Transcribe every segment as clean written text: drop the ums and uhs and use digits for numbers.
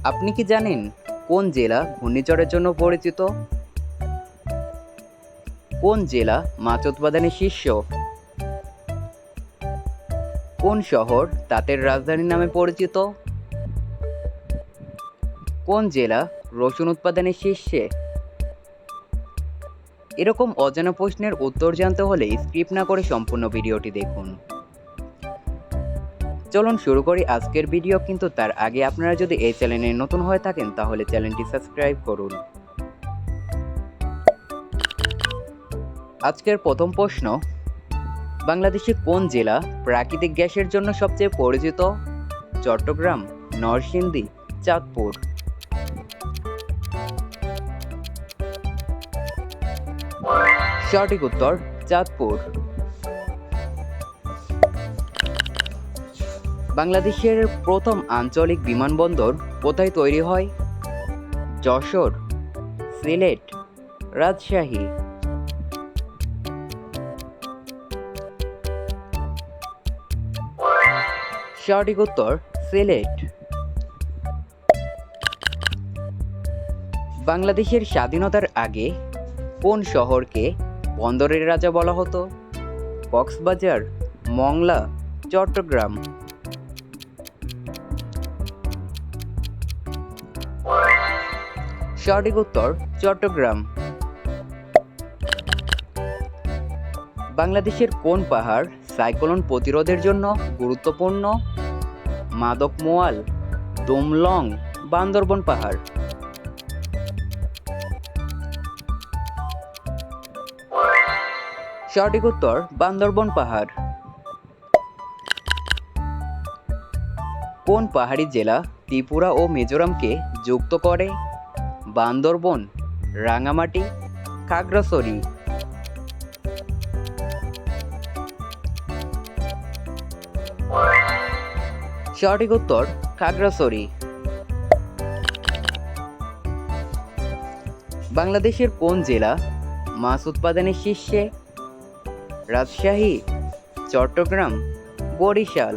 আপনি কি জানেন কোন জেলা ঘূর্ণিঝড়ের জন্য পরিচিত? কোন জেলা মাছ উৎপাদনে শীর্ষ? কোন শহর তাঁতের রাজধানী নামে পরিচিত? কোন জেলা রসুন উৎপাদনে শীর্ষে? এরকম অজানা প্রশ্নের উত্তর জানতে হলে স্কিপ না করে সম্পূর্ণ ভিডিওটি দেখুন। চলুন শুরু করি আজকের ভিডিও, কিন্তু তার আগে আপনারা যদি এই চ্যানেলে নতুন হয়ে থাকেন তাহলে চ্যানেলটি সাবস্ক্রাইব করুন। আজকের প্রথম প্রশ্ন, বাংলাদেশে কোন জেলা প্রাকৃতিক গ্যাসের জন্য সবচেয়ে পরিচিত? চট্টগ্রাম, নরসিংদী, চাঁদপুর। সঠিক উত্তর চাঁদপুর। বাংলাদেশের প্রথম আঞ্চলিক বিমানবন্দর কোথায় তৈরি হয়? যশোর, সিলেট, রাজশাহী। সঠিক উত্তর সিলেট। বাংলাদেশের স্বাধীনতার আগে কোন শহরকে বন্দরের রাজা বলা হতো? কক্সবাজার, মংলা, চট্টগ্রাম। সঠিক উত্তর চট্টগ্রাম। বাংলাদেশের কোন পাহাড় সাইক্লোন প্রতিরোধের জন্য গুরুত্বপূর্ণ? মাদক মোয়াল, দুমলং, বান্দরবন পাহাড়। সঠিক উত্তর বান্দরবন পাহাড়। কোন পাহাড়ি জেলা ত্রিপুরা ও মিজোরামকে যুক্ত করে? বান্দরবন, রাঙামাটি, খাগড়াছড়ি। সঠিক উত্তর খাগড়াছড়ি। বাংলাদেশের কোন জেলা মাছ উৎপাদনের শীর্ষে? রাজশাহী, চট্টগ্রাম, বরিশাল।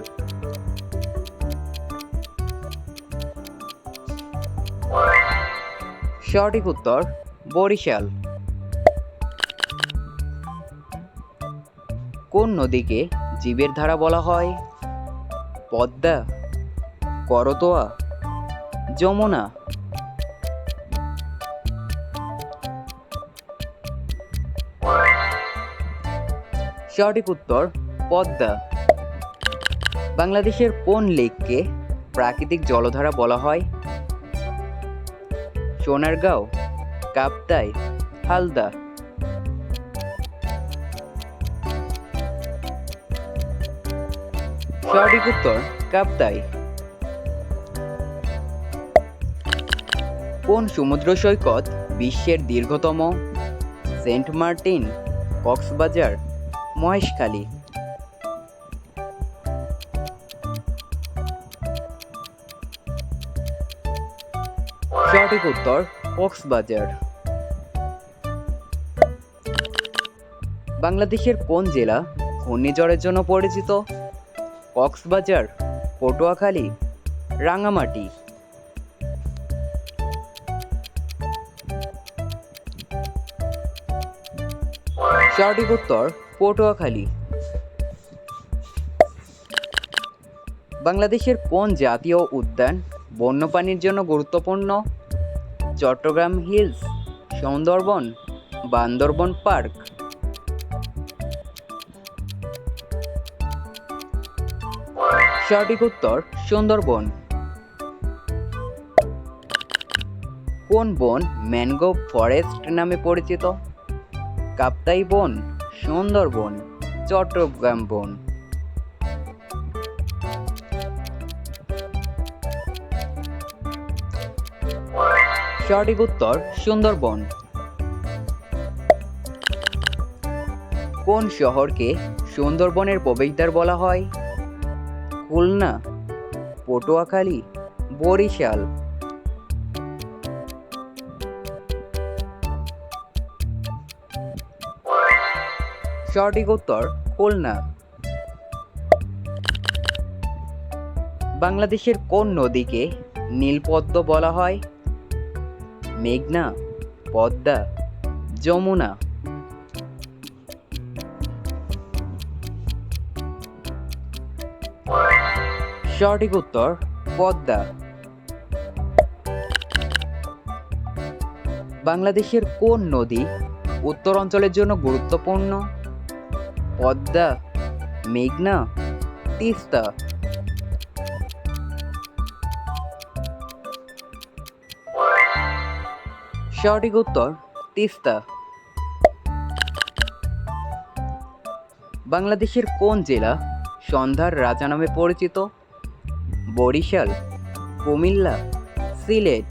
সঠিক উত্তর বরিশাল। কোন নদীকে জীবের ধারা বলা হয়? পদ্মা, করতোয়া, যমুনা। সঠিক উত্তর পদ্মা। বাংলাদেশের কোন লেককে প্রাকৃতিক জলধারা বলা হয়? সোনারগাঁও, কাপ্তাই, হালদা। সঠিক উত্তর কাপ্তাই। কোন সমুদ্র সৈকত বিশ্বের দীর্ঘতম? Saint Martin, Cox's Bazar, Maheshkhali. সঠিক উত্তর কক্সবাজার। বাংলাদেশের কোন জেলা ঘূর্ণিঝড়ের জন্য পরিচিত? কক্সবাজার, পটুয়াখালী, রাঙামাটি। সঠিক উত্তর পটুয়াখালী। বাংলাদেশের কোন জাতীয় উদ্যান বন্যপ্রাণীর জন্য গুরুত্বপূর্ণ? Chittagong hills, Sundarbans, Bandarban park. সঠিক উত্তর সুন্দরবন। কোন বন ম্যানগ্রোভ ফরেস্ট নামে পরিচিত? কাপ্তাই বন, সুন্দরবন, চট্টগ্রাম বন। সঠিক উত্তর সুন্দরবন। কোন শহরকে সুন্দরবনের প্রবেশদ্বার বলা হয়? খুলনা, পটুয়াখালী, বরিশাল। সঠিক উত্তর খুলনা। বাংলাদেশের কোন নদীকে নীলপদ্ম বলা হয়? মেঘনা, পদ্মা, যমুনা। সঠিক উত্তর পদ্মা। বাংলাদেশের কোন নদী উত্তর অঞ্চলের জন্য গুরুত্বপূর্ণ? পদ্মা, মেঘনা, তিস্তা। সঠিক উত্তর তিস্তা। বাংলাদেশের কোন জেলা সন্ধ্যার রাজা নামে পরিচিত? বরিশাল, কুমিল্লা, সিলেট।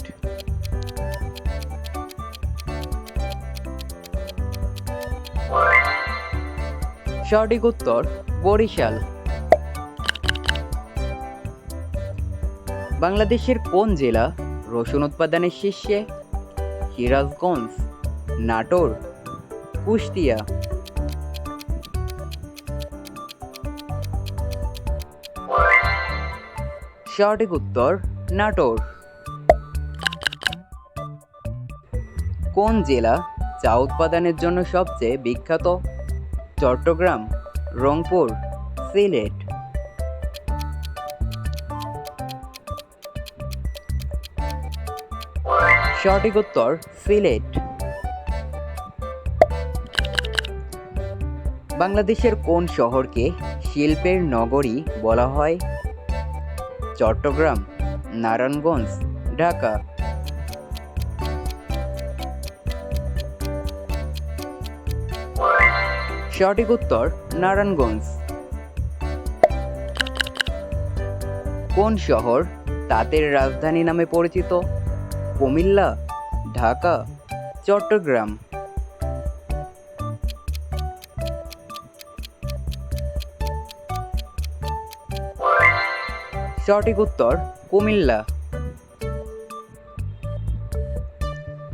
সঠিক উত্তর বরিশাল। বাংলাদেশের কোন জেলা রসুন উৎপাদনের শীর্ষে? সিরাজগঞ্জ, নাটোর, কুষ্টিয়া। সঠিক উত্তর নাটোর। কোন জেলা চা উৎপাদনের জন্য সবচেয়ে বিখ্যাত? চট্টগ্রাম, রংপুর, সিলেট। সঠিক উত্তর সিলেট। বাংলাদেশের কোন শহরকে শিল্পের নগরী বলা হয়? চট্টগ্রাম, নারায়ণগঞ্জ, ঢাকা। সঠিক উত্তর নারায়ণগঞ্জ। কোন শহর তাঁতের রাজধানী নামে পরিচিত? কুমিল্লা, ঢাকা, চট্টগ্রাম। সঠিক উত্তর কুমিল্লা।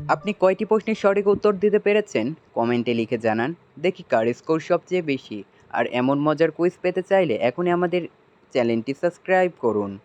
আপনি কয়টি প্রশ্নের সঠিক উত্তর দিতে পেরেছেন কমেন্টে লিখে জানান, দেখি কার স্কোর সবচেয়ে বেশি। আর এমন মজার কুইজ পেতে চাইলে এখনই আমাদের চ্যানেলটি সাবস্ক্রাইব করুন।